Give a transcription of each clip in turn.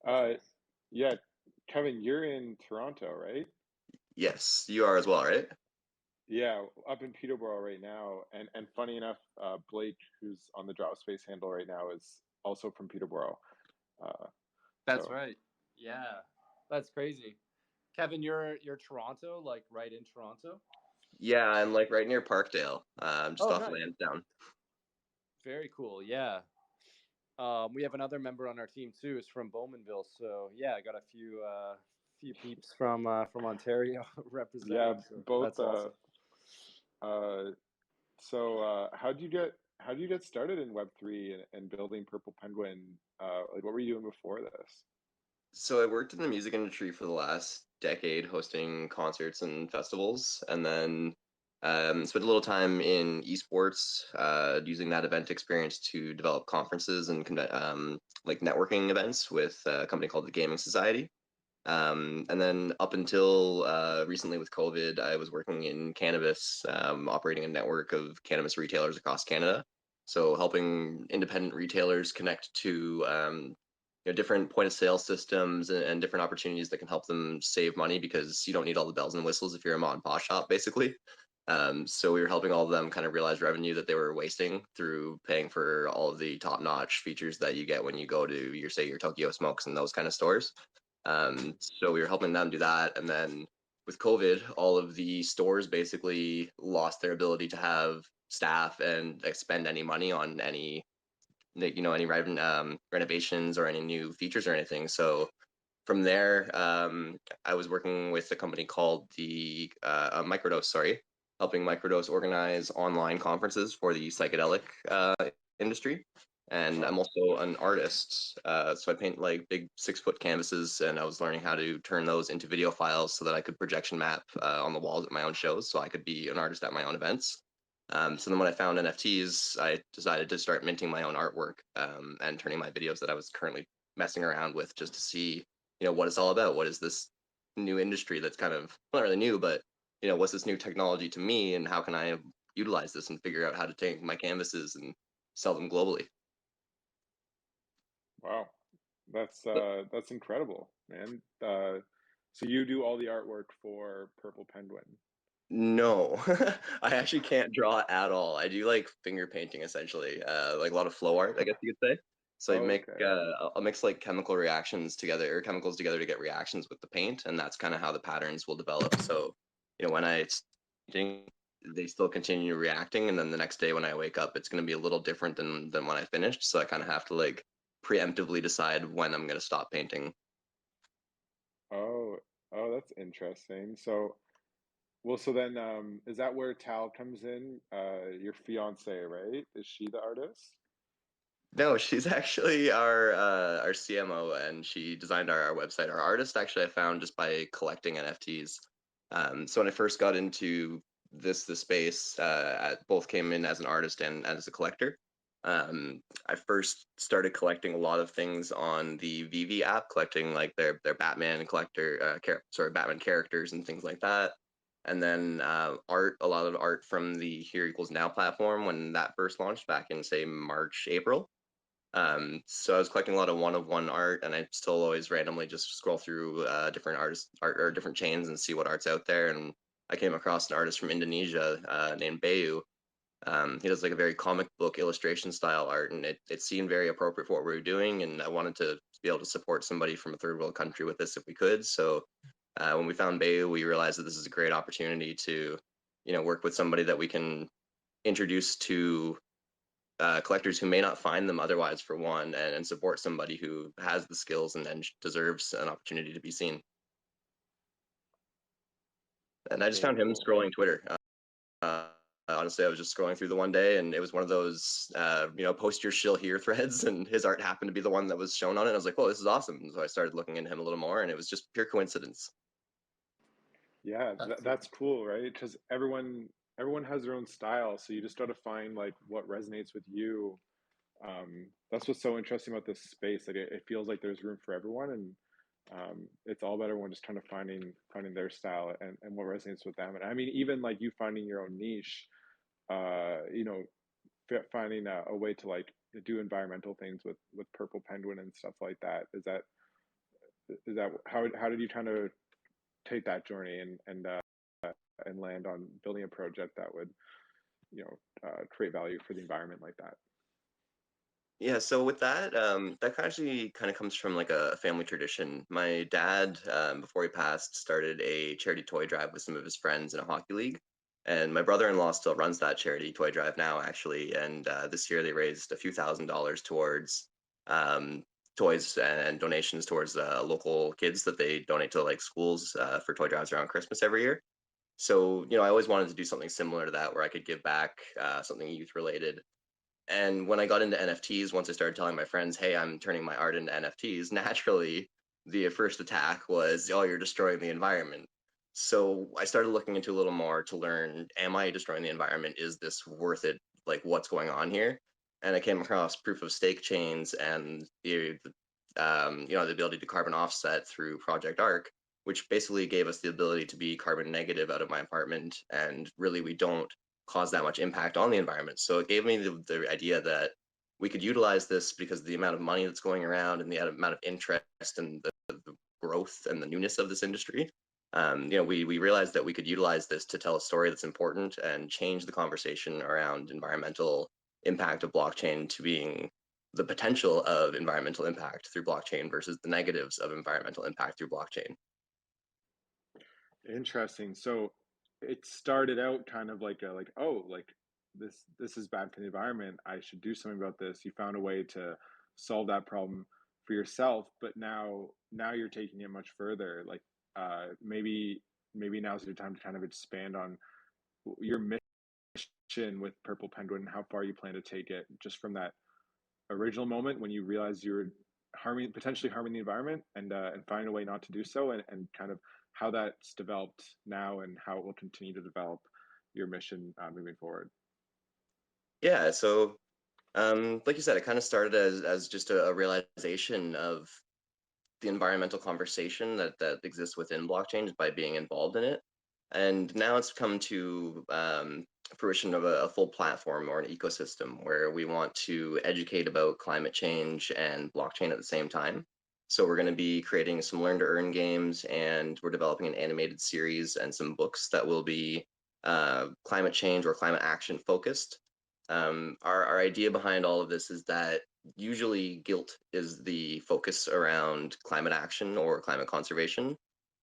Uh, yeah, Kevin, you're in Toronto, right? Yes, you are as well, right? Yeah, up in Peterborough right now. And funny enough, Blake, who's on the drop space handle right now, is also from Peterborough. Uh, That's so right. Yeah, that's crazy. Kevin, you're Toronto, like right in Toronto. Yeah, I'm like right near Parkdale, just Oh, off nice. Lansdowne. Very cool. Yeah. We have another member on our team too. Is from Bowmanville. So yeah, I got a few peeps from Ontario yeah, representing. So both. that's awesome. Uh, how did you get started in Web3 and building Purple Penguin? Like, what were you doing before this? So I worked in the music industry for the last decade, hosting concerts and festivals, and then spent a little time in esports, using that event experience to develop conferences and like networking events with a company called the Gaming Society. And then up until recently with COVID, I was working in cannabis, operating a network of cannabis retailers across Canada. So helping independent retailers connect to different point of sale systems and different opportunities that can help them save money because you don't need all the bells and whistles if you're a mom and pop shop, basically. So we were helping all of them kind of realize revenue that they were wasting through paying for all of the top-notch features that you get when you go to your Tokyo Smokes and those kind of stores. So we were helping them do that. And then with COVID, all of the stores basically lost their ability to have staff and expend any money on any, any renovations or any new features or anything. So from there, I was working with a company called the Microdose, sorry, helping Microdose organize online conferences for the psychedelic industry. And I'm Wow. also an artist, so I paint like big 6 foot canvases, and I was learning how to turn those into video files so that I could projection map on the walls at my own shows, so I could be an artist at my own events. So then when I found NFTs, I decided to start minting my own artwork and turning my videos that I was currently messing around with just to see what it's all about. What is this new industry that's kind of not really new, but what's this new technology to me, and how can I utilize this and figure out how to take my canvases and sell them globally? Wow, that's incredible, man. So you do all the artwork for Purple Penguin. No, I actually can't draw at all. I do like finger painting essentially, like a lot of flow art, I guess you could say. So I Oh, make okay. I'll mix like chemical reactions together or chemicals together to get reactions with the paint, and that's kind of how the patterns will develop. So, when I painting, they still continue reacting, and then the next day when I wake up, it's going to be a little different than when I finished. So I kind of have to like preemptively decide when I'm going to stop painting. Oh, oh, that's interesting. So, well, so then, is that where Tal comes in? Your fiance, right? Is she the artist? No, she's actually our CMO, and she designed our website. Our artist actually I found just by collecting NFTs. So when I first got into this space, I both came in as an artist and as a collector. I first started collecting a lot of things on the VV app, collecting like their Batman collector, Batman characters and things like that. And then a lot of art from the Here Equals Now platform when that first launched back in say March, April. So I was collecting a lot of one art, and I still always randomly just scroll through different artists art or different chains and see what art's out there. And I came across an artist from Indonesia named Bayu. He does like a very comic book illustration style art, and it seemed very appropriate for what we were doing. And I wanted to be able to support somebody from a third world country with this if we could. So when we found Bayu, we realized that this is a great opportunity to, work with somebody that we can introduce to collectors who may not find them otherwise, for one, and support somebody who has the skills and deserves an opportunity to be seen. And I just Very found him cool. scrolling Twitter. Honestly, I was just scrolling through the one day, and it was one of those, post your shill here threads, and his art happened to be the one that was shown on it. I was like, "Whoa, this is awesome!" And so I started looking into him a little more, and it was just pure coincidence. Yeah, That's that's cool, right? Because everyone has their own style, so you just got to find like what resonates with you. That's what's so interesting about this space. Like it feels like there's room for everyone, and it's all about everyone just kind of finding their style and what resonates with them. And I mean, even like you finding your own niche, you know, finding a way to like do environmental things with Purple Penguin and stuff like that. Is that is that how did you kind of take that journey and land on building a project that would, create value for the environment like that? Yeah, so with that, that actually kind of comes from like a family tradition. My dad, before he passed, started a charity toy drive with some of his friends in a hockey league. And my brother-in-law still runs that charity toy drive now, actually. And this year they raised a few $1,000s towards um, toys and donations towards local kids that they donate to like schools for toy drives around Christmas every year. So, I always wanted to do something similar to that where I could give back something youth related. And when I got into NFTs, once I started telling my friends, hey, I'm turning my art into NFTs, naturally, the first attack was, oh, you're destroying the environment. So I started looking into a little more to learn, am I destroying the environment? Is this worth it? Like, what's going on here? And I came across proof of stake chains and the ability to carbon offset through Project Arc, which basically gave us the ability to be carbon negative out of my apartment. And really, we don't cause that much impact on the environment. So it gave me the idea that we could utilize this because the amount of money that's going around and the amount of interest and the growth and the newness of this industry. We realized that we could utilize this to tell a story that's important and change the conversation around environmental impact of blockchain to being the potential of environmental impact through blockchain versus the negatives of environmental impact through blockchain. Interesting. So it started out kind of like this is bad for the environment. I should do something about this. You found a way to solve that problem for yourself, but now you're taking it much further. Like maybe now's the time to kind of expand on your mission with Purple Penguin and how far you plan to take it, just from that original moment when you realized you were potentially harming the environment, and find a way not to do so, and kind of how that's developed now and how it will continue to develop your mission moving forward. Yeah, so like you said, it kind of started as just a realization of the environmental conversation that exists within blockchain by being involved in it. And now it's come to fruition of a full platform or an ecosystem where we want to educate about climate change and blockchain at the same time. So we're going to be creating some learn to earn games, and we're developing an animated series and some books that will be climate change or climate action focused. Our idea behind all of this is that usually guilt is the focus around climate action or climate conservation.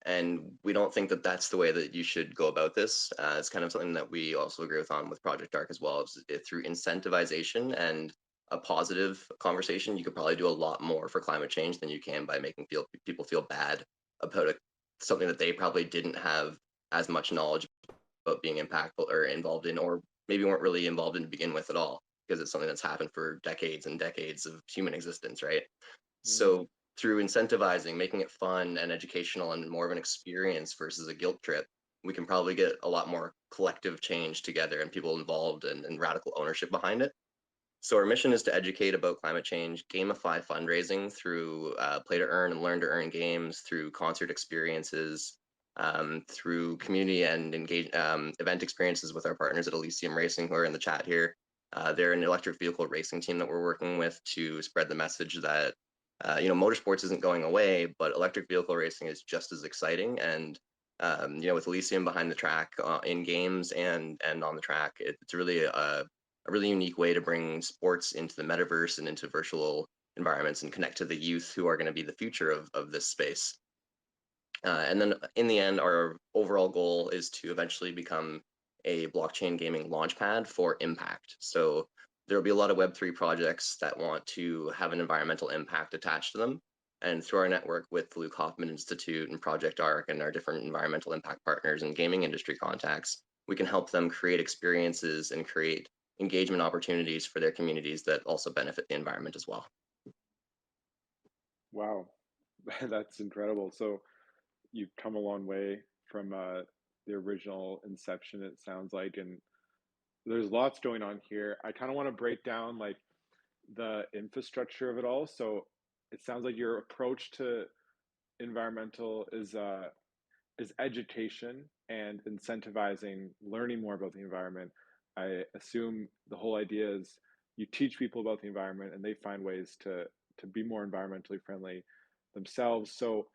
And we don't think that that's the way that you should go about this. It's kind of something that we also agree with Project Arc as well. Through incentivization and a positive conversation, you could probably do a lot more for climate change than you can by making people feel bad about something that they probably didn't have as much knowledge about being impactful or involved in, or maybe weren't really involved in to begin with at all, because it's something that's happened for decades and decades of human existence, right? Mm. So through incentivizing, making it fun and educational and more of an experience versus a guilt trip, we can probably get a lot more collective change together and people involved and radical ownership behind it. So our mission is to educate about climate change, gamify fundraising through play to earn and learn to earn games, through concert experiences, through community and event experiences with our partners at Elysium Racing, who are in the chat here. They're an electric vehicle racing team that we're working with to spread the message that motorsports isn't going away, but electric vehicle racing is just as exciting. And with Elysium behind the track in games and on the track, it's really a really unique way to bring sports into the metaverse and into virtual environments and connect to the youth who are going to be the future of this space. And then in the end, our overall goal is to eventually become a blockchain gaming launchpad for impact. So there will be a lot of Web3 projects that want to have an environmental impact attached to them. And through our network with the Luke Hoffman Institute and Project Arc and our different environmental impact partners and gaming industry contacts, we can help them create experiences and create engagement opportunities for their communities that also benefit the environment as well. Wow, that's incredible. So you've come a long way from the original inception, it sounds like, and there's lots going on here. I kind of want to break down like the infrastructure of it all. So it sounds like your approach to environmental is education and incentivizing learning more about the environment. I assume the whole idea is you teach people about the environment and they find ways to be more environmentally friendly. themselves. So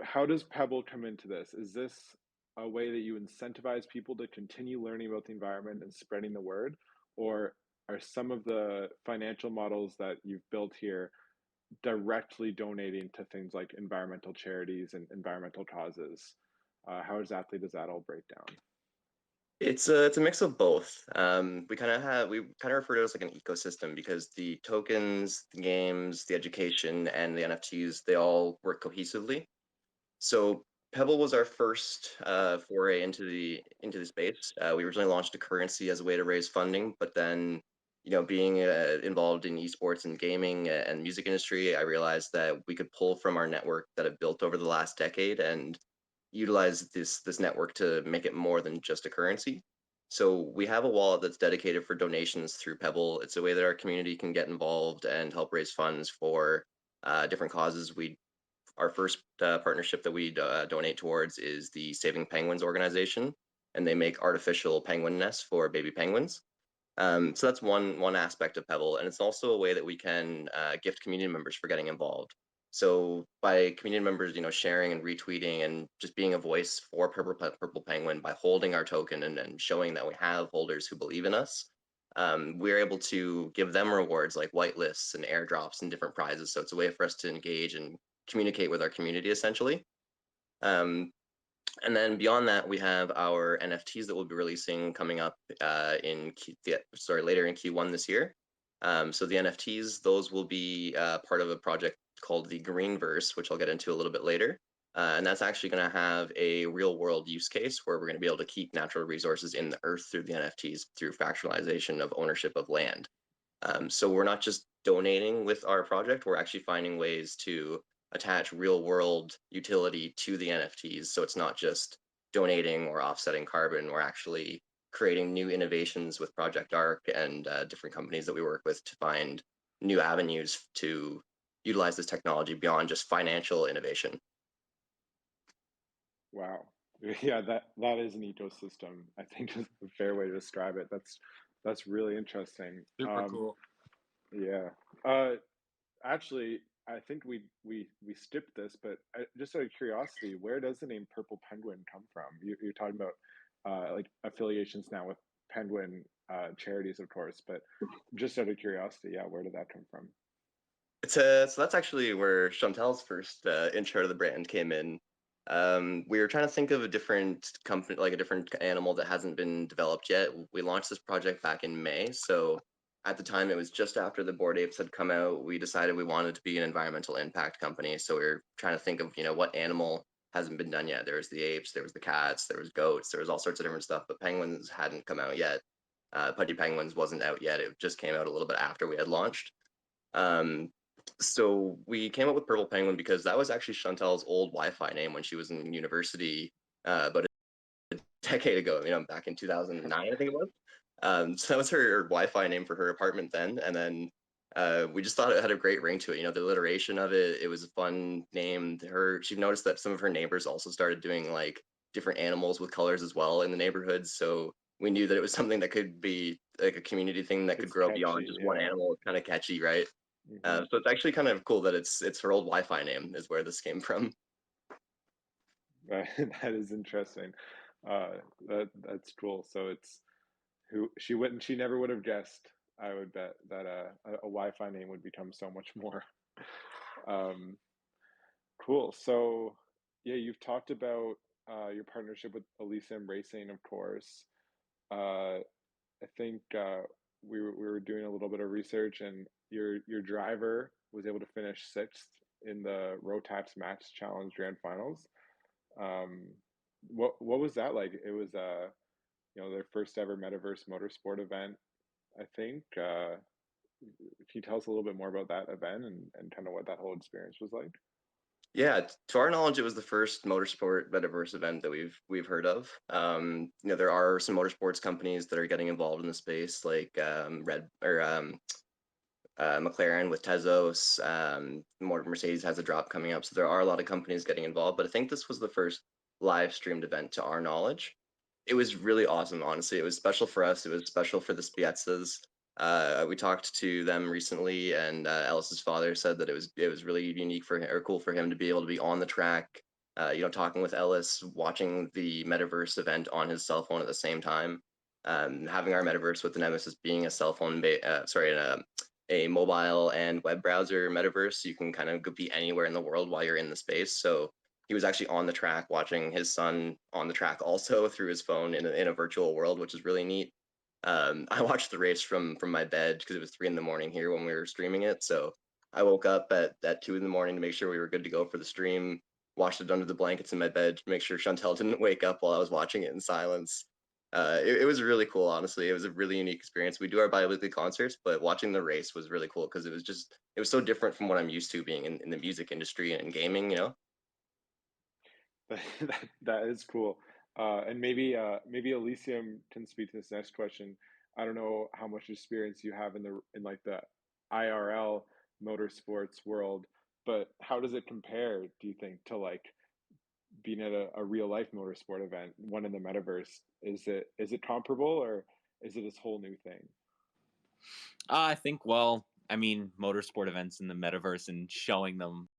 how does Pebble come into this? Is this a way that you incentivize people to continue learning about the environment and spreading the word? Or are some of the financial models that you've built here directly donating to things like environmental charities and environmental causes? How exactly does that all break down? It's a mix of both. We kind of refer to it as like an ecosystem because the tokens, the games, the education, and the NFTs, they all work cohesively. So Pebble was our first foray into the space. We originally launched a currency as a way to raise funding, but then, being involved in esports and gaming and music industry, I realized that we could pull from our network that I've built over the last decade and utilize this network to make it more than just a currency. So we have a wallet that's dedicated for donations through Pebble. It's a way that our community can get involved and help raise funds for different causes. Our first partnership that we donate towards is the Saving Penguins organization, and they make artificial penguin nests for baby penguins. So that's one aspect of Pebble, and it's also a way that we can gift community members for getting involved. So by community members, sharing and retweeting and just being a voice for Purple Penguin by holding our token and showing that we have holders who believe in us, we're able to give them rewards like whitelists and airdrops and different prizes. So it's a way for us to engage and communicate with our community essentially. Um, and then beyond that, we have our NFTs that we'll be releasing coming up later in Q1 this year. So the NFTs, those will be part of a project called the Greenverse, which I'll get into a little bit later. And that's actually going to have a real world use case where we're going to be able to keep natural resources in the earth through the NFTs through fractionalization of ownership of land. So we're not just donating with our project, we're actually finding ways to attach real world utility to the NFTs. So it's not just donating or offsetting carbon, we're actually creating new innovations with Project Arc and different companies that we work with to find new avenues to utilize this technology beyond just financial innovation. Wow. Yeah, that is an ecosystem. I think is a fair way to describe it. That's really interesting. Super cool. Yeah. Actually, I think we skipped this, but just out of curiosity, where does the name Purple Penguin come from? You're talking about like affiliations now with penguin charities, of course, but just out of curiosity, yeah, where did that come from? So that's actually where Chantel's first intro to the brand came in. We were trying to think of a different company, like a different animal that hasn't been developed yet. We launched this project back in May, so at the time it was just after the Bored Apes had come out. We decided we wanted to be an environmental impact company, so we were trying to think of what animal hasn't been done yet. There was the apes, there was the cats, there was goats, there was all sorts of different stuff, but penguins hadn't come out yet. Pudgy Penguins wasn't out yet. It just came out a little bit after we had launched. Um, so we came up with Purple Penguin because that was actually Chantel's old Wi-Fi name when she was in university about a decade ago, back in 2009, I think it was. So that was her Wi-Fi name for her apartment then. And then we just thought it had a great ring to it. The alliteration of it, it was a fun name. She noticed that some of her neighbors also started doing like different animals with colors as well in the neighborhood. So we knew that it was something that could be like a community thing that could grow Catchy, beyond just one yeah. animal. It's kind of catchy, right? Mm-hmm. So it's actually kind of cool that it's her old Wi-Fi name is where this came from. That is interesting. That's cool. So it's who she never would have guessed. I would bet that a Wi-Fi name would become so much more. Um, cool. So yeah, you've talked about your partnership with Elysium Racing, of course. I think we were doing a little bit of research, and your driver was able to finish sixth in the Rotax Max Challenge Grand Finals. Um, what was that like? It was their first ever Metaverse Motorsport event, I think. Can you tell us a little bit more about that event and kind of what that whole experience was like? Yeah, to our knowledge, it was the first motorsport metaverse event that we've heard of. There are some motorsports companies that are getting involved in the space, like McLaren with Tezos. Mercedes has a drop coming up, so there are a lot of companies getting involved. But I think this was the first live streamed event to our knowledge. It was really awesome, honestly. It was special for us. It was special for the Spietzas. We talked to them recently, and Ellis's father said that it was really unique for him, or cool for him to be able to be on the track, talking with Ellis, watching the Metaverse event on his cell phone at the same time. Having our Metaverse with the Nemesis being a cell phone, a mobile and web browser Metaverse, you can kind of be anywhere in the world while you're in the space. So he was actually on the track watching his son on the track also through his phone in a virtual world, which is really neat. I watched the race from my bed because it was 3 in the morning here when we were streaming it. So I woke up at 2 in the morning to make sure we were good to go for the stream. Watched it under the blankets in my bed to make sure Chantel didn't wake up while I was watching it in silence. It was really cool, honestly. It was a really unique experience. We do our bi-weekly concerts, but watching the race was really cool because it was so different from what I'm used to being in the music industry and gaming, you know? That is cool. And maybe Elysium can speak to this next question. I don't know how much experience you have in like the IRL motorsports world, but how does it compare, do you think, to like being at a real life motorsport event, one in the metaverse? Is it comparable, or is it this whole new thing? I think, well, I mean, motorsport events in the metaverse and showing them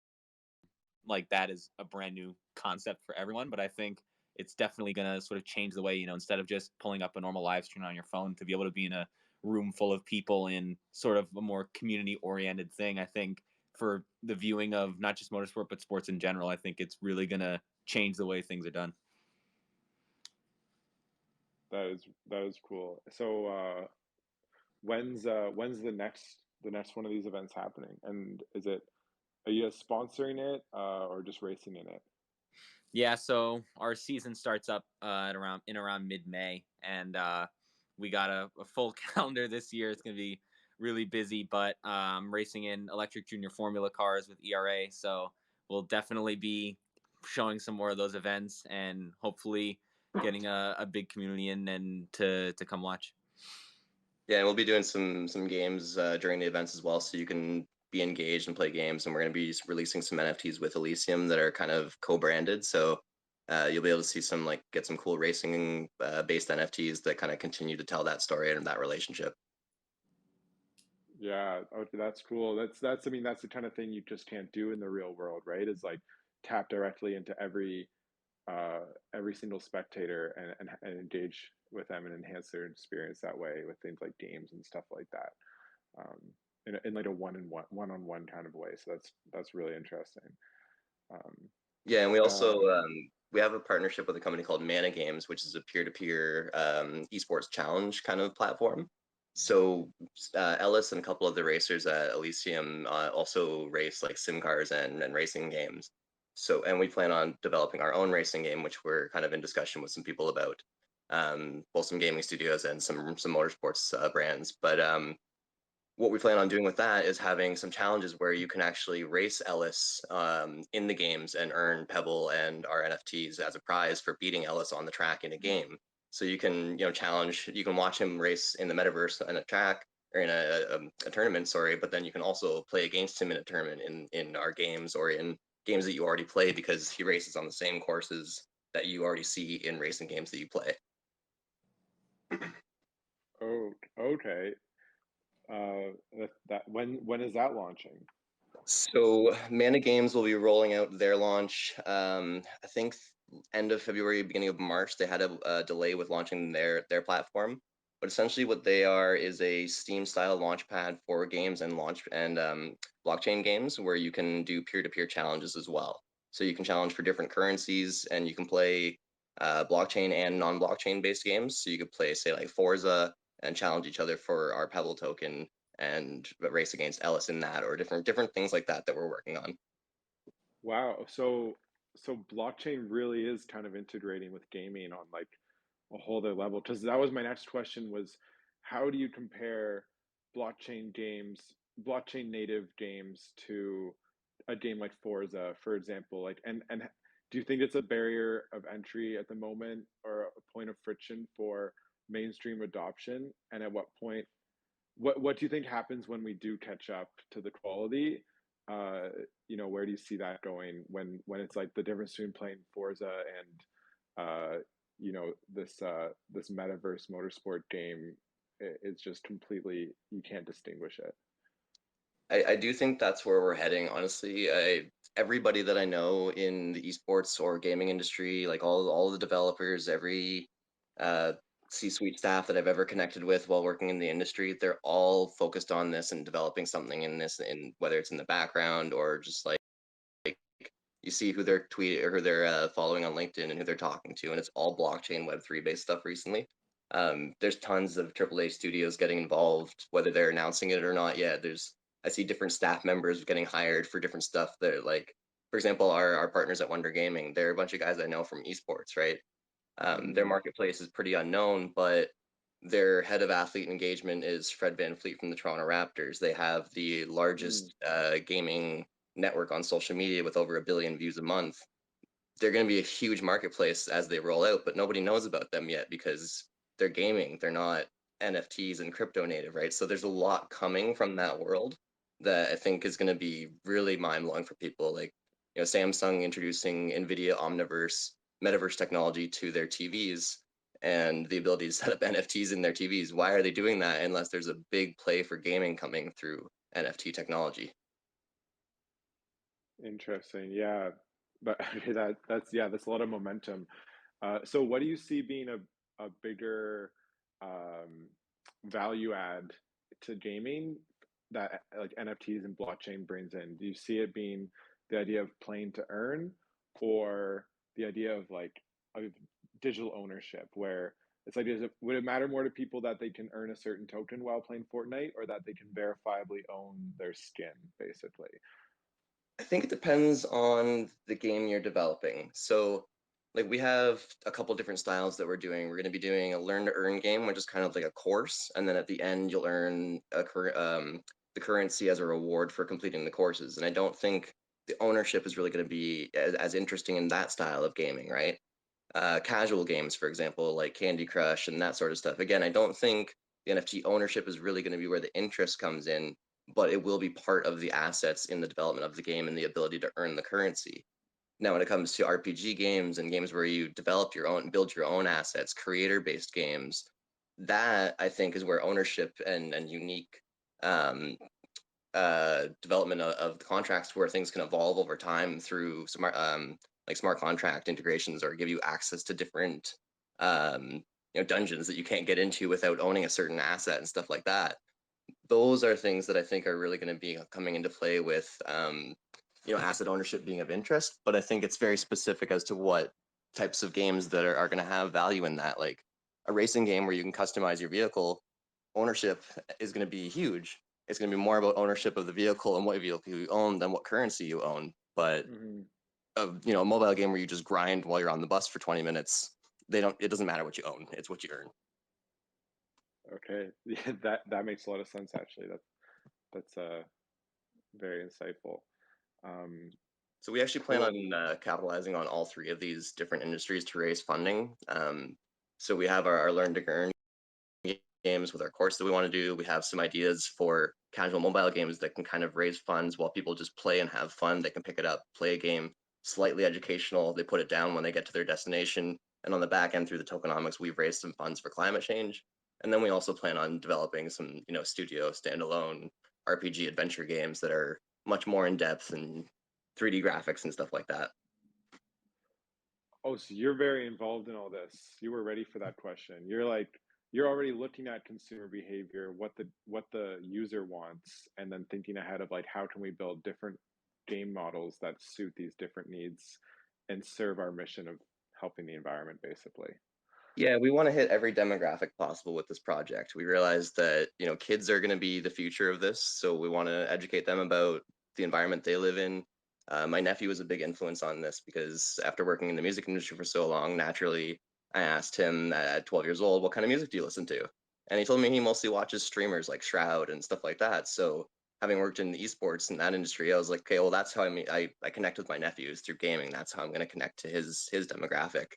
like that is a brand new concept for everyone. But I think it's definitely going to sort of change the way, instead of just pulling up a normal live stream on your phone, to be able to be in a room full of people in sort of a more community oriented thing. I think for the viewing of not just motorsport, but sports in general, I think it's really going to change the way things are done. That is cool. So when's the next one of these events happening? And are you guys sponsoring it, or just racing in it? Yeah, so our season starts up at around mid-May, and we got a full calendar this year. It's going to be really busy, but racing in electric junior formula cars with ERA, so we'll definitely be showing some more of those events, and hopefully getting a big community in and to come watch. Yeah, and we'll be doing some games during the events as well, so you can be engaged and play games. And we're going to be releasing some NFTs with Elysium that are kind of co-branded. So you'll be able to see get some cool racing based NFTs that kind of continue to tell that story and that relationship. Yeah, okay, that's cool. I mean, that's the kind of thing you just can't do in the real world, right? Is like tap directly into uh every single spectator, and engage with them and enhance their experience that way with things like games and stuff like that. Um, in like a one-on-one kind of way. So that's really interesting. Um, Yeah, and we also uh, we have a partnership with a company called Mana Games, which is a peer-to-peer esports challenge kind of platform. So Ellis and a couple of the racers at Elysium also race like sim cars and racing games. So, and we plan on developing our own racing game, which we're kind of in discussion with some people about, both some gaming studios and some motorsports brands. But what we plan on doing with that is having some challenges where you can actually race Ellis in the games and earn Pebble and our NFTs as a prize for beating Ellis on the track in a game. So you can, you can watch him race in the metaverse in a track or in a tournament, sorry, but then you can also play against him in a tournament in our games or in games that you already play because he races on the same courses that you already see in racing games that you play. oh, okay. That when is that launching? So Mana Games will be rolling out their launch. I think end of February, beginning of March. They had a delay with launching their platform, but essentially what they are is a Steam style launch pad for games and blockchain games where you can do peer-to-peer challenges as well. So you can challenge for different currencies, and you can play blockchain and non-blockchain based games. So you could play, say, like Forza and challenge each other for our Pebble token and race against Ellis in that, or different things like that that we're working on. Wow. So blockchain really is kind of integrating with gaming on like a whole other level. Because that was my next question, was how do you compare blockchain games, blockchain native games, to a game like Forza, for example? Like, and do you think it's a barrier of entry at the moment, or a point of friction for mainstream adoption? And at what point, what do you think happens when we do catch up to the quality? Uh, where do you see that going when it's like the difference between playing Forza and this metaverse motorsport game? it's just completely, you can't distinguish it. I do think that's where we're heading, honestly. Everybody that I know in the esports or gaming industry, like all the developers, every uh, C-suite staff that I've ever connected with while working in the industry, they're all focused on this and developing something in this, in whether it's in the background or just like you see who they're tweeting or who they're following on LinkedIn and who they're talking to, and it's all blockchain Web3 based stuff recently. There's tons of AAA studios getting involved, whether they're announcing it or not yet. I see different staff members getting hired for different stuff. That like, for example, our partners at Wonder Gaming, they're a bunch of guys I know from esports, right? Their marketplace is pretty unknown, but their head of athlete engagement is Fred Van Fleet from the Toronto Raptors. They have the largest gaming network on social media with over 1 billion views a month. They're going to be a huge marketplace as they roll out, but nobody knows about them yet because they're gaming. They're not NFTs and crypto native, right? So there's a lot coming from that world that I think is going to be really mind blowing for people. Like, you know, Samsung introducing NVIDIA Omniverse metaverse technology to their TVs and the ability to set up NFTs in their TVs. Why are they doing that unless there's a big play for gaming coming through NFT technology? Interesting. Yeah. But that's yeah, that's a lot of momentum. So what do you see being a bigger value add to gaming that like NFTs and blockchain brings in? Do you see it being the idea of playing to earn, or the idea of like of digital ownership, where it's like, would it matter more to people that they can earn a certain token while playing Fortnite, or that they can verifiably own their skin, basically? I think it depends on the game you're developing. So, like, we have a couple different styles that we're doing. We're going to be doing a learn to earn game, which is kind of like a course, and then at the end you'll earn the currency as a reward for completing the courses. And I don't think the ownership is really going to be as interesting in that style of gaming, right? Casual games, for example, like Candy Crush and that sort of stuff. Again, I don't think the NFT ownership is really going to be where the interest comes in, but it will be part of the assets in the development of the game and the ability to earn the currency. Now, when it comes to RPG games and games where you develop your own, build your own assets, creator-based games, that I think is where ownership and unique development of the contracts, where things can evolve over time through smart like smart contract integrations, or give you access to different dungeons that you can't get into without owning a certain asset and stuff like that. Those are things that I think are really going to be coming into play with asset ownership being of interest. But I think it's very specific as to what types of games that are going to have value in that. Like a racing game where you can customize your vehicle, ownership is going to be huge. It's going to be more about ownership of the vehicle and what vehicle you own than what currency you own. But a mobile game where you just grind while you're on the bus for 20 minutes, it doesn't matter what you own, it's what you earn. Okay, yeah, that makes a lot of sense, actually. That's very insightful. So we actually plan on capitalizing on all three of these different industries to raise funding. So we have our learn to earn games with our course that we want to do. We have some ideas for casual mobile games that can kind of raise funds while people just play and have fun. They can pick it up, play a game, slightly educational. They put it down when they get to their destination. And on the back end, through the tokenomics, we've raised some funds for climate change. And then we also plan on developing some, studio standalone RPG adventure games that are much more in depth and 3D graphics and stuff like that. Oh, so you're very involved in all this. You were ready for that question. You're already looking at consumer behavior, what the user wants, and then thinking ahead of like, how can we build different game models that suit these different needs and serve our mission of helping the environment, basically. Yeah, we want to hit every demographic possible with this project. We realize that, kids are going to be the future of this, so we want to educate them about the environment they live in. My nephew was a big influence on this because after working in the music industry for so long, naturally, I asked him at 12 years old, what kind of music do you listen to? And he told me he mostly watches streamers like Shroud and stuff like that. So having worked in esports in that industry, I was like, okay, well, that's how I connect with my nephews through gaming. That's how I'm going to connect to his demographic.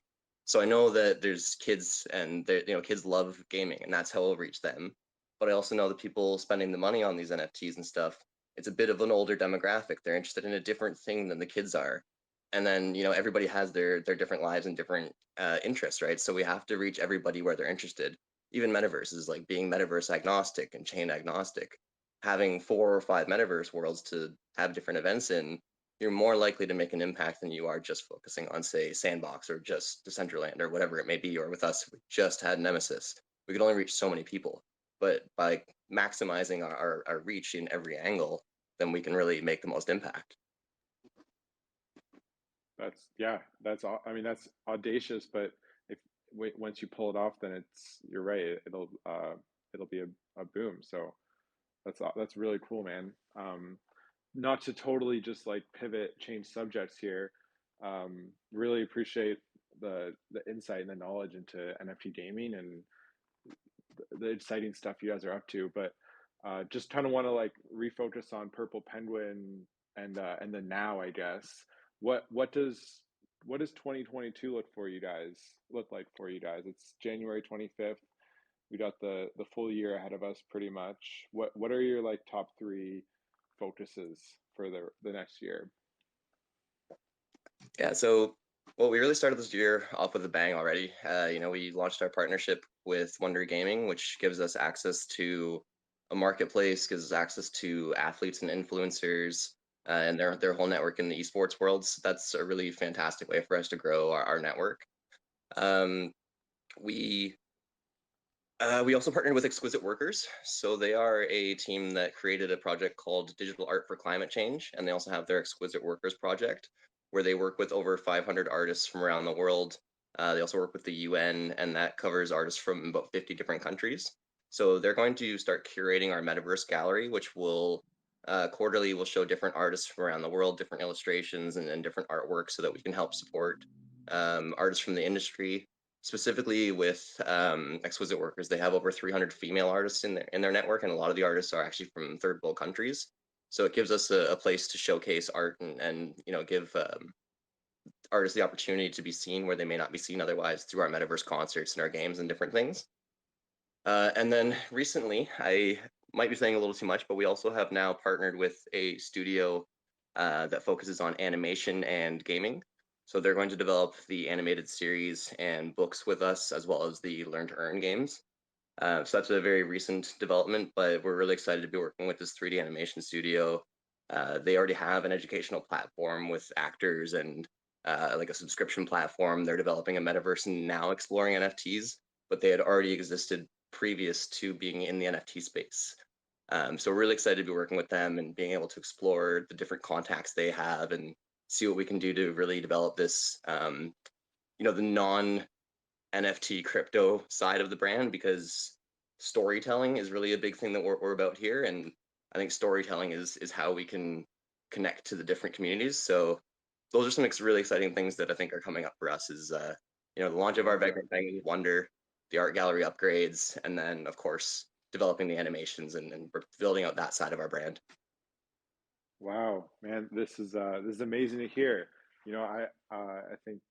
So I know that there's kids and kids love gaming, and that's how we'll reach them. But I also know that people spending the money on these NFTs and stuff, it's a bit of an older demographic. They're interested in a different thing than the kids are. And then, everybody has their different lives and different interests, right? So we have to reach everybody where they're interested. even metaverses, like being metaverse agnostic and chain agnostic, having 4 or 5 metaverse worlds to have different events in, you're more likely to make an impact than you are just focusing on, say, Sandbox or just Decentraland or whatever it may be. Or with us, we just had Nemesis. We could only reach so many people. But by maximizing our reach in every angle, then we can really make the most impact. I mean, that's audacious, but if once you pull it off, then you're right. It'll be a boom. So that's really cool, man. Not to totally just like pivot, change subjects here. Really appreciate the insight and the knowledge into NFT gaming and the exciting stuff you guys are up to. But just kind of want to like refocus on Purple Penguin and the now, I guess. What does 2022 look like for you guys? It's January 25th. We got the full year ahead of us pretty much. What are your like top 3 focuses for the next year? Yeah, so well, we really started this year off with a bang already. We launched our partnership with Wonder Gaming, which gives us access to a marketplace, gives us access to athletes and influencers, and their whole network in the esports world. So that's a really fantastic way for us to grow our network. Um, we we also partnered with Exquisite Workers. So they are a team that created a project called Digital Art for Climate Change, and they also have their Exquisite Workers project, where they work with over 500 artists from around the world. They also work with the UN, and that covers artists from about 50 different countries. So they're going to start curating our Metaverse Gallery, which will quarterly will show different artists from around the world, different illustrations and different artwork, so that we can help support artists from the industry. Specifically with Exquisite Workers, they have over 300 female artists in their network, and a lot of the artists are actually from third world countries. So it gives us a place to showcase art and give artists the opportunity to be seen where they may not be seen otherwise through our metaverse concerts and our games and different things. And then recently, I might be saying a little too much, but we also have now partnered with a studio that focuses on animation and gaming. So they're going to develop the animated series and books with us, as well as the Learn to Earn games. So that's a very recent development, but we're really excited to be working with this 3D animation studio. They already have an educational platform with actors and like a subscription platform. They're developing a metaverse and now exploring NFTs, but they had already existed previous to being in the NFT space. So we're really excited to be working with them and being able to explore the different contacts they have and see what we can do to really develop this, the non NFT crypto side of the brand, because storytelling is really a big thing that we're about here. And I think storytelling is how we can connect to the different communities. So those are some really exciting things that I think are coming up for us is, the launch of our Vagrant Penguins Wonder, the art gallery upgrades, and then of course, developing the animations and building out that side of our brand. Wow, man, this is amazing to hear. I think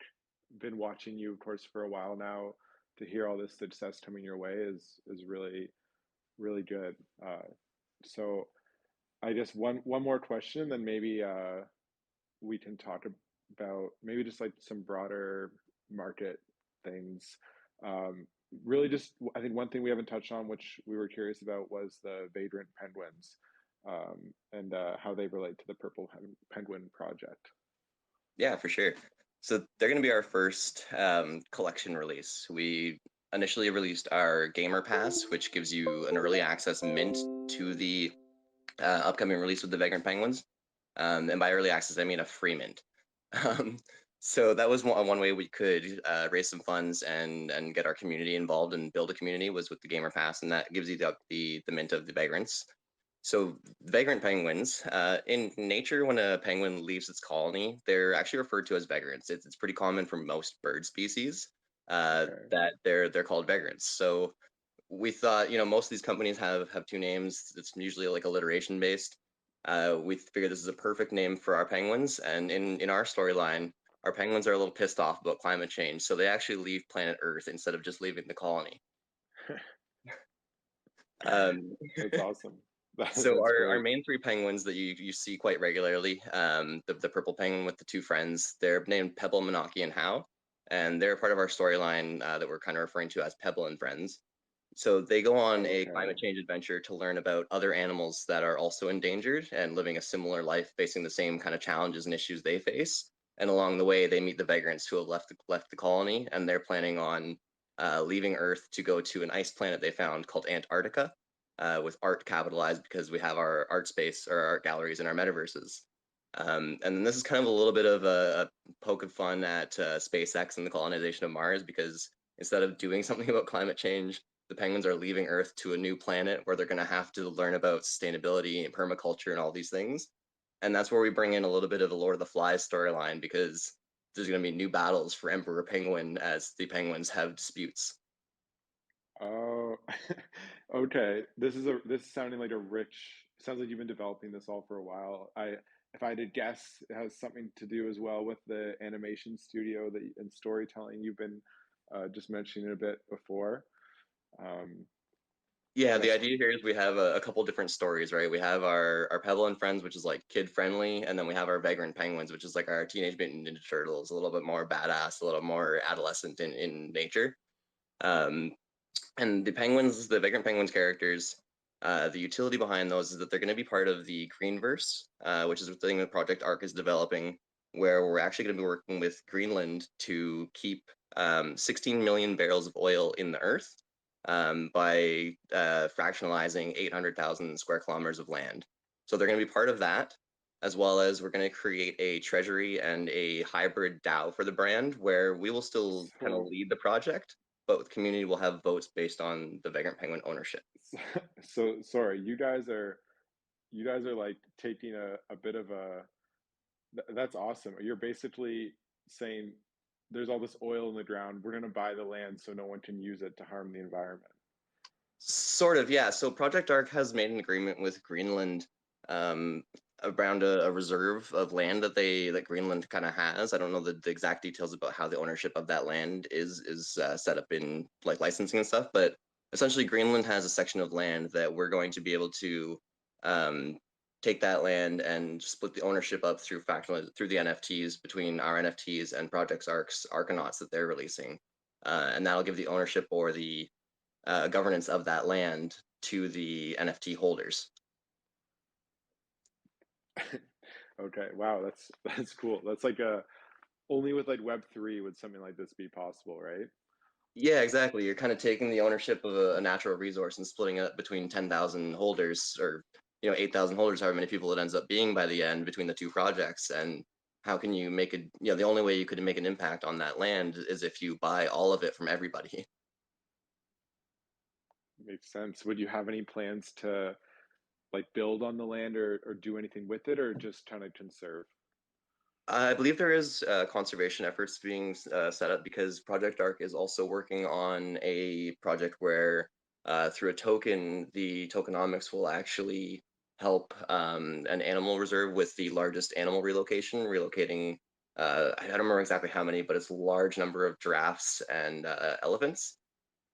been watching you, of course, for a while now. To hear all this success coming your way is really really good. So I guess one more question, then maybe we can talk about maybe just like some broader market things. Really, just I think one thing we haven't touched on, which we were curious about, was the Vagrant Penguins and how they relate to the Purple Penguin project. Yeah, for sure. So they're going to be our first collection release. We initially released our Gamer Pass, which gives you an early access mint to the upcoming release with the Vagrant Penguins. And by early access, I mean a free mint. So that was one way we could raise some funds and get our community involved and build a community, was with the Gamer Pass, and that gives you the mint of the Vagrants. So Vagrant penguins, in nature, when a penguin leaves its colony, they're actually referred to as vagrants. It's pretty common for most bird species that they're called vagrants. So we thought, most of these companies have two names. It's usually like alliteration based. We figured this is a perfect name for our penguins. And in our storyline, our penguins are a little pissed off about climate change, so they actually leave planet Earth instead of just leaving the colony. That's awesome. So our main 3 penguins that you see quite regularly, the purple penguin with the 2 friends, they're named Pebble, Manaki, and How, and they're part of our storyline that we're kind of referring to as Pebble and Friends. So they go on a Okay. climate change adventure to learn about other animals that are also endangered and living a similar life, facing the same kind of challenges and issues they face. And along the way, they meet the vagrants who have left the colony, and they're planning on leaving Earth to go to an ice planet they found called Antarctica, with art capitalized because we have our art space or art galleries in our metaverses. And then this is kind of a little bit of a poke of fun at SpaceX and the colonization of Mars, because instead of doing something about climate change, the penguins are leaving Earth to a new planet where they're going to have to learn about sustainability and permaculture and all these things. And that's where we bring in a little bit of the Lord of the Flies storyline, because there's going to be new battles for Emperor Penguin as the penguins have disputes. Oh, okay. This is sounding like a rich. Sounds like you've been developing this all for a while. If I had to guess, it has something to do as well with the animation studio and storytelling you've been just mentioning a bit before. Um, Yeah, the that's idea here is we have a couple different stories, right? We have our Pebble and Friends, which is like kid friendly, and then we have our Vagrant Penguins, which is like our Teenage Mutant Ninja Turtles, a little bit more badass, a little more adolescent in nature. Um, and the penguins, the Vagrant Penguins characters, the utility behind those is that they're going to be part of the Greenverse, which is the thing that Project Arc is developing, where we're actually going to be working with Greenland to keep 16 million barrels of oil in the earth by fractionalizing 800,000 square kilometers of land. So they're going to be part of that, as well as we're going to create a treasury and a hybrid DAO for the brand, where we will still kind of so. lead the project, but the community will have votes based on the Vagrant Penguin ownership. So sorry, you guys are like taking a bit of a. That's awesome. You're basically saying there's all this oil in the ground. We're going to buy the land so no one can use it to harm the environment. Sort of, yeah. So Project Arc has made an agreement with Greenland um, around a reserve of land that Greenland kind of has. I don't know the exact details about how the ownership of that land is set up in like licensing and stuff, but essentially Greenland has a section of land that we're going to be able to um, take that land and split the ownership up through through the NFTs between our NFTs and Project Arc's Arcanauts that they're releasing, and that'll give the ownership or the governance of that land to the NFT holders. Okay, wow, that's cool. That's like a only with like Web3 would something like this be possible, right? Yeah, exactly. You're kind of taking the ownership of a natural resource and splitting it between 10,000 holders, or 8,000 holders, however many people it ends up being by the end between the two projects. And how can you make it? The only way you could make an impact on that land is if you buy all of it from everybody. Makes sense. Would you have any plans to like build on the land or do anything with it or just kind of conserve? I believe there is conservation efforts being set up, because Project Arc is also working on a project where, through a token, the tokenomics will actually help an animal reserve with the largest animal relocation, relocating, I don't remember exactly how many, but it's a large number of giraffes and elephants.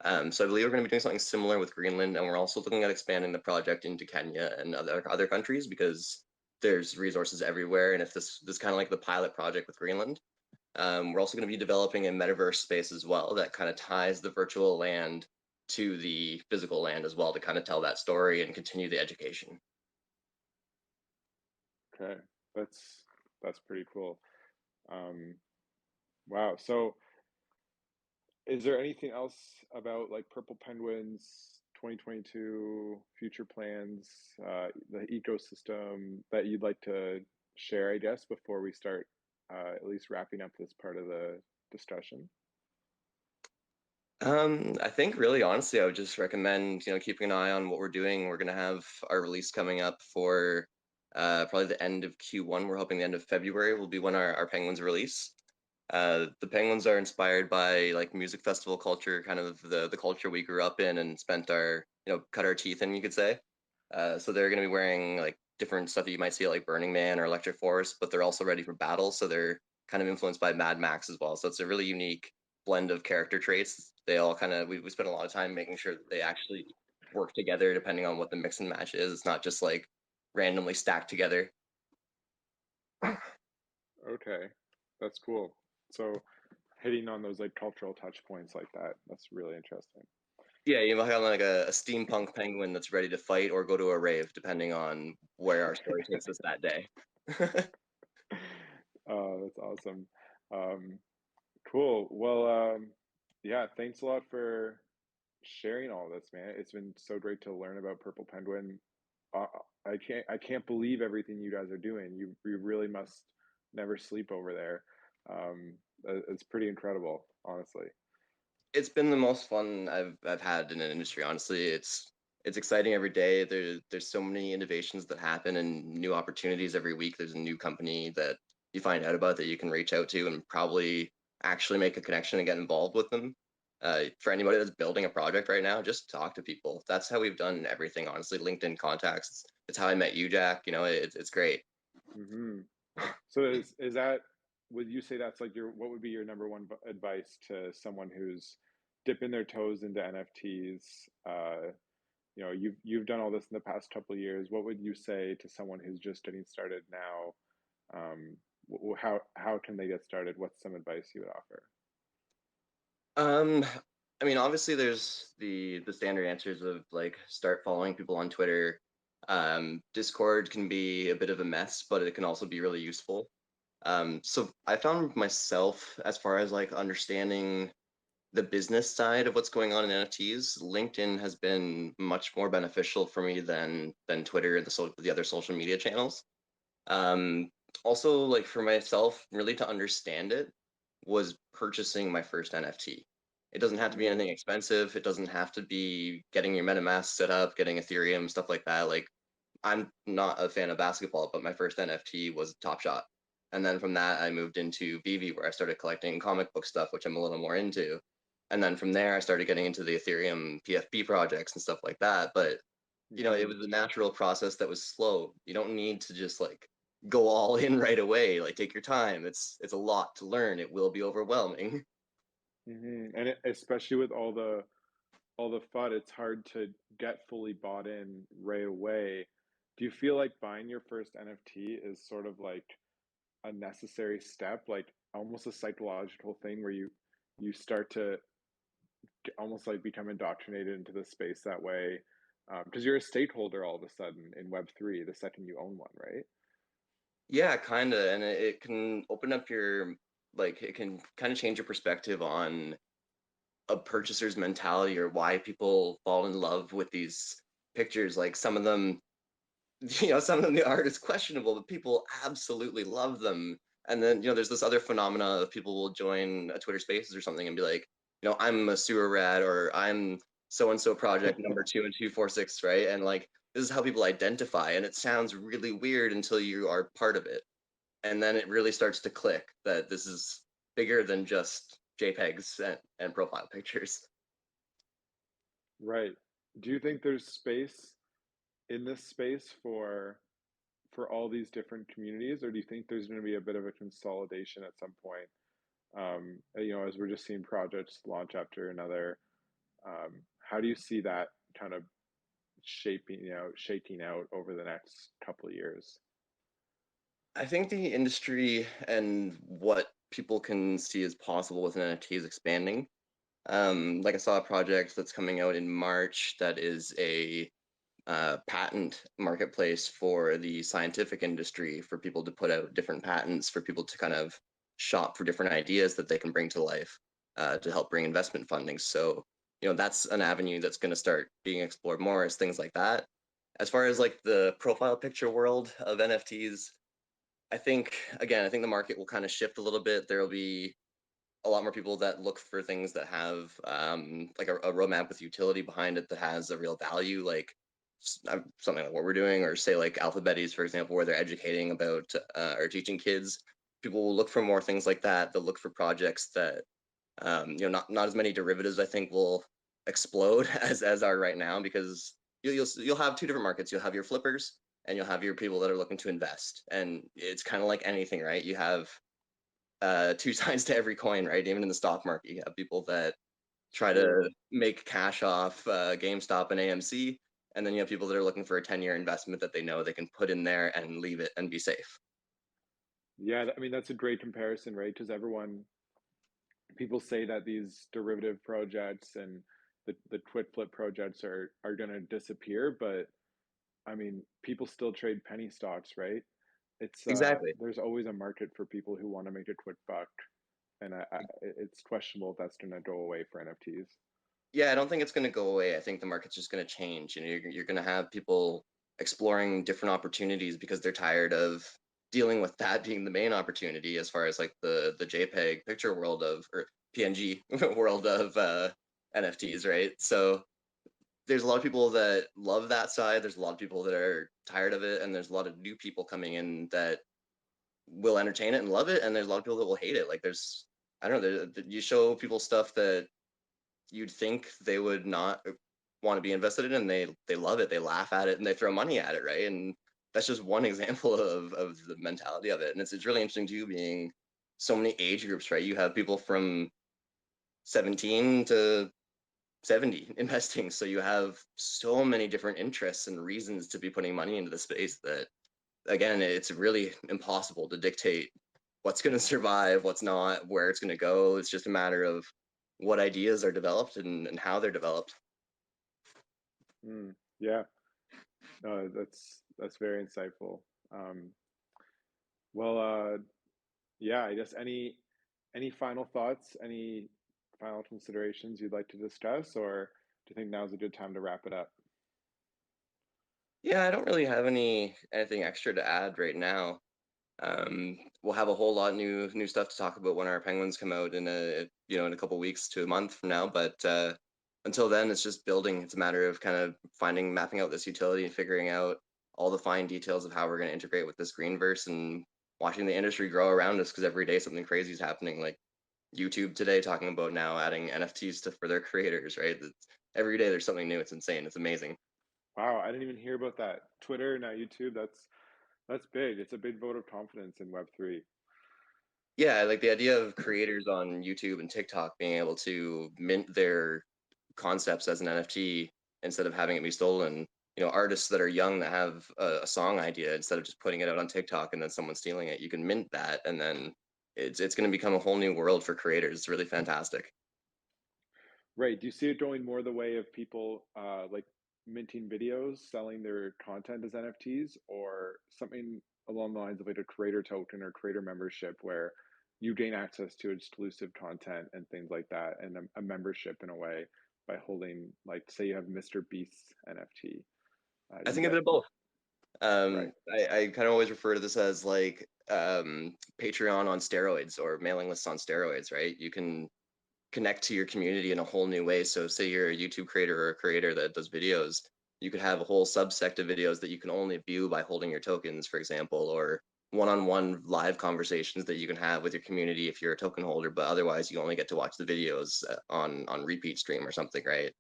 So I believe we're going to be doing something similar with Greenland, and we're also looking at expanding the project into Kenya and other countries, because there's resources everywhere. And if this kind of like the pilot project with Greenland, we're also going to be developing a metaverse space as well that kind of ties the virtual land to the physical land as well, to kind of tell that story and continue the education. Okay, that's pretty cool. Um, wow. So, is there anything else about like Purple Penguins 2022 future plans, the ecosystem that you'd like to share, I guess, before we start at least wrapping up this part of the discussion? I think really honestly, I would just recommend, keeping an eye on what we're doing. We're gonna have our release coming up for probably the end of Q1. We're hoping the end of February will be when our Penguins release. The Penguins are inspired by like music festival culture, kind of the culture we grew up in and spent our, cut our teeth in, you could say. So they're gonna be wearing like different stuff that you might see at like Burning Man or Electric Forest, but they're also ready for battle. So they're kind of influenced by Mad Max as well. So it's a really unique blend of character traits. They all kind of we spent a lot of time making sure that they actually work together depending on what the mix and match is. It's not just like randomly stacked together. Okay, that's cool. So, hitting on those like cultural touch points like that, that's really interesting. Yeah, you might have like a steampunk penguin that's ready to fight or go to a rave, depending on where our story takes us that day. Oh, that's awesome. Um, cool. Well, yeah, thanks a lot for sharing all this, man. It's been so great to learn about Purple Penguin. Uh, I can't believe everything you guys are doing. You really must never sleep over there. It's pretty incredible, honestly. It's been the most fun I've had in an industry. Honestly, it's exciting every day. There's so many innovations that happen and new opportunities every week. There's a new company that you find out about that you can reach out to and probably actually make a connection and get involved with them. For anybody that's building a project right now, just talk to people. That's how we've done everything. Honestly, LinkedIn contacts. It's how I met you, Jack. You know, it's great. Hmm. So is that, would you say that's like your, what would be your number one advice to someone who's dipping their toes into NFTs? You know, you've done all this in the past couple of years. What would you say to someone who's just getting started now? How can they get started? What's some advice you would offer? Um, I mean, obviously, there's the standard answers of like start following people on Twitter. Discord can be a bit of a mess, but it can also be really useful. So I found myself as far as like understanding the business side of what's going on in NFTs, LinkedIn has been much more beneficial for me than Twitter and the other social media channels. Um, Also, like for myself, really to understand it was purchasing my first NFT. It doesn't have to be anything expensive. It doesn't have to be getting your MetaMask set up, getting Ethereum, stuff like that. Like I'm not a fan of basketball, but my first NFT was Top Shot. And then from that, I moved into VV where I started collecting comic book stuff, which I'm a little more into. And then from there, I started getting into the Ethereum PFP projects and stuff like that. But you know, it Hmm. was a natural process that was slow. You don't need to just like go all in right away. Like take your time. It's a lot to learn. It will be overwhelming. And especially with all the FUD, it's hard to get fully bought in right away. Do you feel like buying your first NFT is sort of like a necessary step, like almost a psychological thing where you start to almost like become indoctrinated into the space that way? Because you're a stakeholder all of a sudden in Web3 the second you own one, right? Yeah, kind of, and it can open up your like it can kind of change your perspective on a purchaser's mentality or why people fall in love with these pictures. Like some of them, you know, some of them the art is questionable, but people absolutely love them. And then, you know, there's this other phenomena of people will join a Twitter Spaces or something and be like, you know, I'm a sewer rat or I'm so and so project number 2 and 246, right? And like this is how people identify, and it sounds really weird until you are part of it, and then it really starts to click that this is bigger than just JPEGs and profile pictures. Right. Do you think there's space in this space for all these different communities, or do you think there's going to be a bit of a consolidation at some point? You know, as we're just seeing projects launch after another. How do you see that kind of shaking out over the next couple of years? I think the industry and what people can see as possible with an NFT is expanding. Like I saw a project that's coming out in March that is a patent marketplace for the scientific industry for people to put out different patents for people to kind of shop for different ideas that they can bring to life to help bring investment funding. So, you know, that's an avenue that's going to start being explored more as things like that. As far as like the profile picture world of NFTs, I think, again, I think the market will kind of shift a little bit. There'll be a lot more people that look for things that have like a roadmap with utility behind it that has a real value, like something like what we're doing, or say like Alphabeties, for example, where they're educating about or teaching kids. People will look for more things like that. They'll look for projects that you know, not as many derivatives. I think will explode as are right now because you'll have two different markets. You'll have your flippers and you'll have your people that are looking to invest. And it's kind of like anything, right? You have two sides to every coin, right? Even in the stock market, you have people that try True. to make cash off GameStop and AMC, and then you have people that are looking for a 10-year investment that they know they can put in there and leave it and be safe. Yeah, I mean that's a great comparison, right? Because everyone, people say that these derivative projects and the twit flip projects are going to disappear, but I mean, people still trade penny stocks, right? It's Exactly. there's always a market for people who want to make a quick buck, and it's questionable if that's going to go away for NFTs. Yeah, I don't think it's going to go away. I think the market's just going to change. You're going to have people exploring different opportunities because they're tired of dealing with that being the main opportunity as far as like the JPEG picture world of or PNG world of NFTs, right? So there's a lot of people that love that side. There's a lot of people that are tired of it, and there's a lot of new people coming in that will entertain it and love it, and there's a lot of people that will hate it. Like there's, I don't know, you show people stuff that you'd think they would not want to be invested in, and they love it, they laugh at it, and they throw money at it, right? And that's just one example of the mentality of it. And it's really interesting too, being so many age groups, right? You have people from 17 to 70 investing, so you have so many different interests and reasons to be putting money into the space that, again, it's really impossible to dictate what's going to survive, what's not, where it's going to go. It's just a matter of what ideas are developed and how they're developed. Yeah, no, that's very insightful. Um, well, yeah, I guess any final thoughts, any final considerations you'd like to discuss, or do you think now's a good time to wrap it up? Yeah, I don't really have anything extra to add right now. We'll have a whole lot new stuff to talk about when our penguins come out in in a couple weeks to a month from now. But until then, it's just building. It's a matter of kind of mapping out this utility and figuring out all the fine details of how we're going to integrate with this greenverse and watching the industry grow around us because every day something crazy is happening. Like YouTube today talking about now adding NFTs for their creators, right? Every day there's something new. It's insane. It's amazing. Wow, I didn't even hear about that. Twitter, now YouTube, that's big. It's a big vote of confidence in Web3. Yeah, like the idea of creators on YouTube and TikTok being able to mint their concepts as an NFT instead of having it be stolen. Artists that are young that have a song idea, instead of just putting it out on TikTok and then someone stealing it, you can mint that, and then it's going to become a whole new world for creators. It's really fantastic. Right. Do you see it going more the way of people like minting videos, selling their content as NFTs, or something along the lines of like a creator token or creator membership where you gain access to exclusive content and things like that, and a membership in a way by holding, like, say you have Mr. Beast's NFT. I You think a get bit of both. right. I kind of always refer to this as like Patreon on steroids or mailing lists on steroids, right? You can connect to your community in a whole new way. So say you're a YouTube creator or a creator that does videos, you could have a whole subsect of videos that you can only view by holding your tokens, for example, or one-on-one live conversations that you can have with your community if you're a token holder, but otherwise you only get to watch the videos on repeat stream or something, right?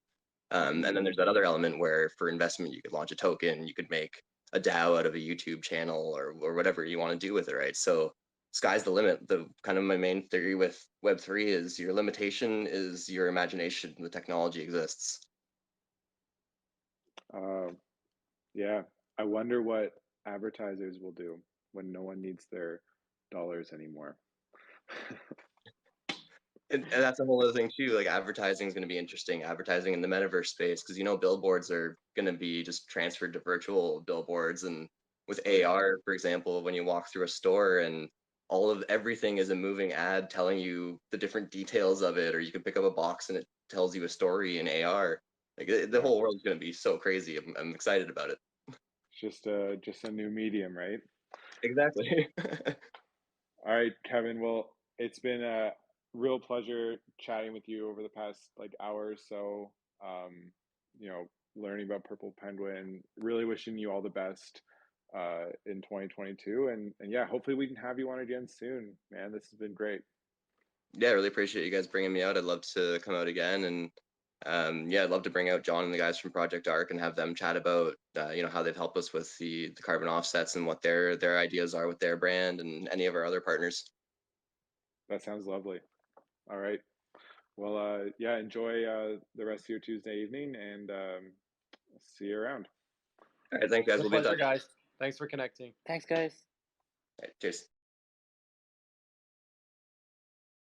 And then there's that other element where for investment, you could launch a token, you could make a DAO out of a YouTube channel or whatever you want to do with it, right? So sky's the limit. The kind of my main theory with Web3 is your limitation is your imagination. The technology exists. Yeah, I wonder what advertisers will do when no one needs their dollars anymore. And that's a whole other thing too. Like advertising is going to be interesting. Advertising in the metaverse space, because billboards are going to be just transferred to virtual billboards, and with Right. AR, for example, when you walk through a store and all of everything is a moving ad telling you the different details of it, or you can pick up a box and it tells you a story in AR. Like the Yeah. whole world's going to be so crazy. I'm excited about it. It's just a new medium, right? Exactly. All right, Kevin. Well, it's been a real pleasure chatting with you over the past like hour or so. Um, you know, learning about Purple Penguin. Really wishing you all the best in 2022, and yeah, hopefully we can have you on again soon, man. This has been great. Yeah, I really appreciate you guys bringing me out. I'd love to come out again, and yeah, I'd love to bring out John and the guys from Project Arc and have them chat about how they've helped us with the carbon offsets and what their ideas are with their brand and any of our other partners. That sounds lovely. All right. Well, yeah, enjoy the rest of your Tuesday evening, and see you around. All right, thanks guys. It's a We'll be in pleasure, touch. guys. Thanks for connecting. Thanks, guys. All right, cheers.